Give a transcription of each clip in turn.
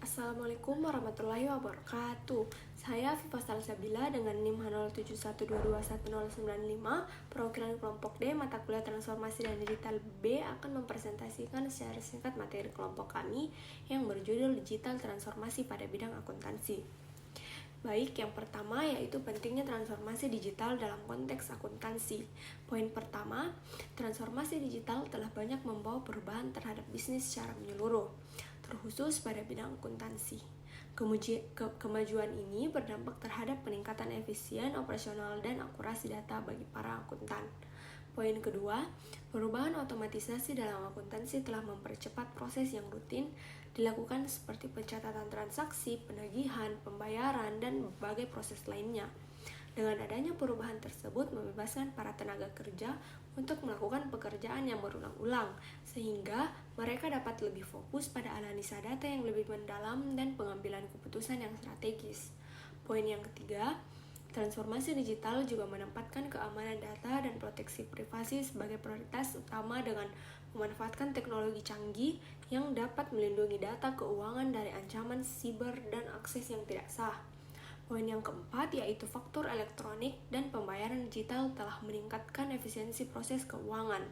Assalamualaikum warahmatullahi wabarakatuh. Saya Viva Salsabila dengan NIM H0712211095, perwakilan kelompok D mata kuliah Transformasi dan Digital B akan mempresentasikan secara singkat materi kelompok kami yang berjudul Digital Transformasi pada bidang akuntansi. Baik, yang pertama yaitu pentingnya transformasi digital dalam konteks akuntansi. Poin pertama, transformasi digital telah banyak membawa perubahan terhadap bisnis secara menyeluruh, terkhusus pada bidang akuntansi. Kemajuan ini berdampak terhadap peningkatan efisien, operasional, dan akurasi data bagi para akuntan. Poin kedua, perubahan otomatisasi dalam akuntansi telah mempercepat proses yang rutin dilakukan seperti pencatatan transaksi, penagihan, pembayaran, dan berbagai proses lainnya. Dengan adanya perubahan tersebut membebaskan para tenaga kerja untuk melakukan pekerjaan yang berulang-ulang, sehingga mereka dapat lebih fokus pada analisa data yang lebih mendalam dan pengambilan keputusan yang strategis. Poin yang ketiga, transformasi digital juga menempatkan keamanan data dan proteksi privasi sebagai prioritas utama dengan memanfaatkan teknologi canggih yang dapat melindungi data keuangan dari ancaman siber dan akses yang tidak sah. Poin yang keempat yaitu faktur elektronik dan pembayaran digital telah meningkatkan efisiensi proses keuangan.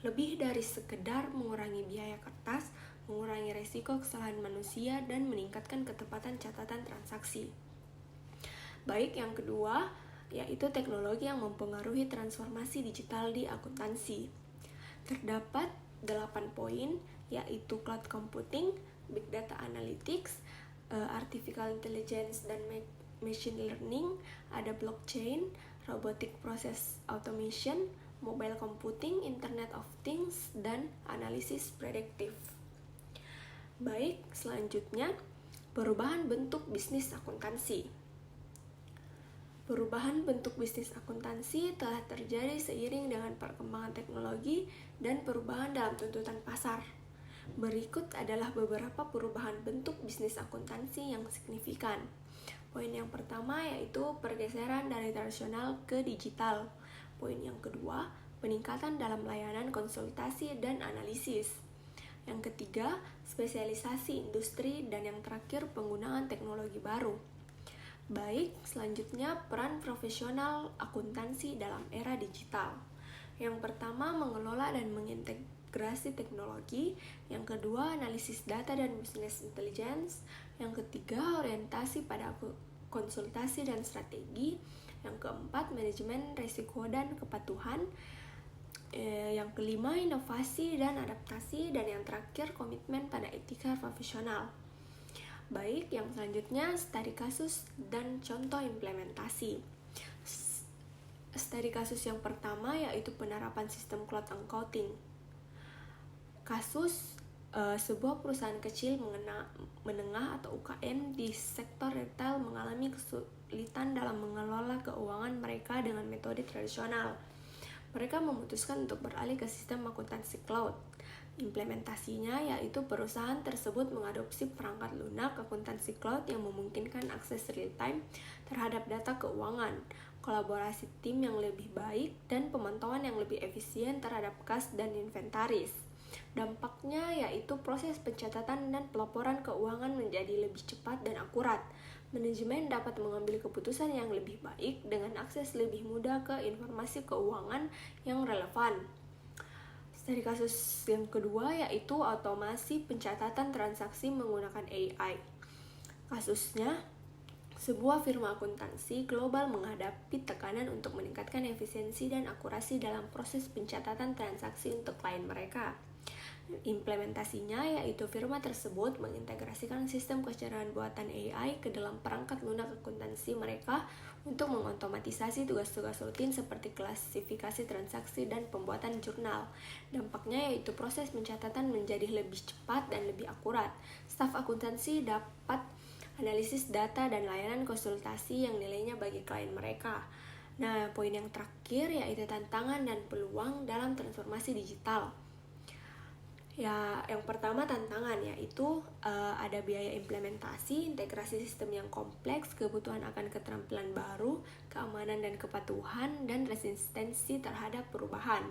Lebih dari sekedar mengurangi biaya kertas, mengurangi resiko kesalahan manusia, dan meningkatkan ketepatan catatan transaksi. Baik, yang kedua yaitu teknologi yang mempengaruhi transformasi digital di akuntansi. Terdapat 8 poin, yaitu cloud computing, big data analytics, artificial intelligence dan machine learning, ada blockchain, robotic process automation, mobile computing, internet of things, dan analisis prediktif. Baik, selanjutnya perubahan bentuk bisnis akuntansi. Perubahan bentuk bisnis akuntansi telah terjadi seiring dengan perkembangan teknologi dan perubahan dalam tuntutan pasar. Berikut adalah beberapa perubahan bentuk bisnis akuntansi yang signifikan. Poin yang pertama yaitu pergeseran dari tradisional ke digital. Poin yang kedua, peningkatan dalam layanan konsultasi dan analisis. Yang ketiga, spesialisasi industri, dan yang terakhir penggunaan teknologi baru. Baik, selanjutnya peran profesional akuntansi dalam era digital. Yang pertama, mengelola dan mengintegrasi teknologi. Yang kedua, analisis data dan business intelligence. Yang ketiga, orientasi pada konsultasi dan strategi. Yang keempat, manajemen risiko dan kepatuhan. Yang kelima, inovasi dan adaptasi. Dan yang terakhir, komitmen pada etika profesional. Baik, yang selanjutnya studi kasus dan contoh implementasi. Studi kasus yang pertama yaitu penerapan sistem cloud accounting. Kasus sebuah perusahaan kecil menengah atau UKM di sektor retail mengalami kesulitan dalam mengelola keuangan mereka dengan metode tradisional. Mereka memutuskan untuk beralih ke sistem akuntansi cloud. Implementasinya yaitu perusahaan tersebut mengadopsi perangkat lunak akuntansi cloud yang memungkinkan akses real-time terhadap data keuangan, kolaborasi tim yang lebih baik, dan pemantauan yang lebih efisien terhadap kas dan inventaris. Dampaknya yaitu proses pencatatan dan pelaporan keuangan menjadi lebih cepat dan akurat. Manajemen dapat mengambil keputusan yang lebih baik dengan akses lebih mudah ke informasi keuangan yang relevan. Studi kasus yang kedua yaitu otomasi pencatatan transaksi menggunakan AI. Kasusnya, sebuah firma akuntansi global menghadapi tekanan untuk meningkatkan efisiensi dan akurasi dalam proses pencatatan transaksi untuk klien mereka. Implementasinya yaitu firma tersebut mengintegrasikan sistem kecerdasan buatan AI ke dalam perangkat lunak akuntansi mereka untuk mengotomatisasi tugas-tugas rutin seperti klasifikasi transaksi dan pembuatan jurnal. Dampaknya yaitu proses pencatatan menjadi lebih cepat dan lebih akurat. Staf akuntansi dapat analisis data dan layanan konsultasi yang nilainya bagi klien mereka. Nah, poin yang terakhir yaitu tantangan dan peluang dalam transformasi digital. Ya, yang pertama tantangan yaitu ada biaya implementasi, integrasi sistem yang kompleks, kebutuhan akan keterampilan baru, keamanan dan kepatuhan, dan resistensi terhadap perubahan.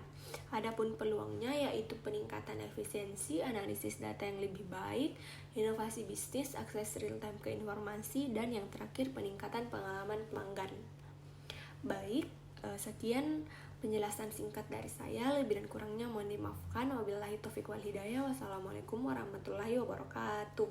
Adapun peluangnya yaitu peningkatan efisiensi, analisis data yang lebih baik, inovasi bisnis, akses real time ke informasi, dan yang terakhir peningkatan pengalaman pelanggan. Baik, sekian penjelasan singkat dari saya. Lebih dan kurangnya mohon dimaafkan. Wabillahi taufiq wal hidayah. Wassalamualaikum warahmatullahi wabarakatuh.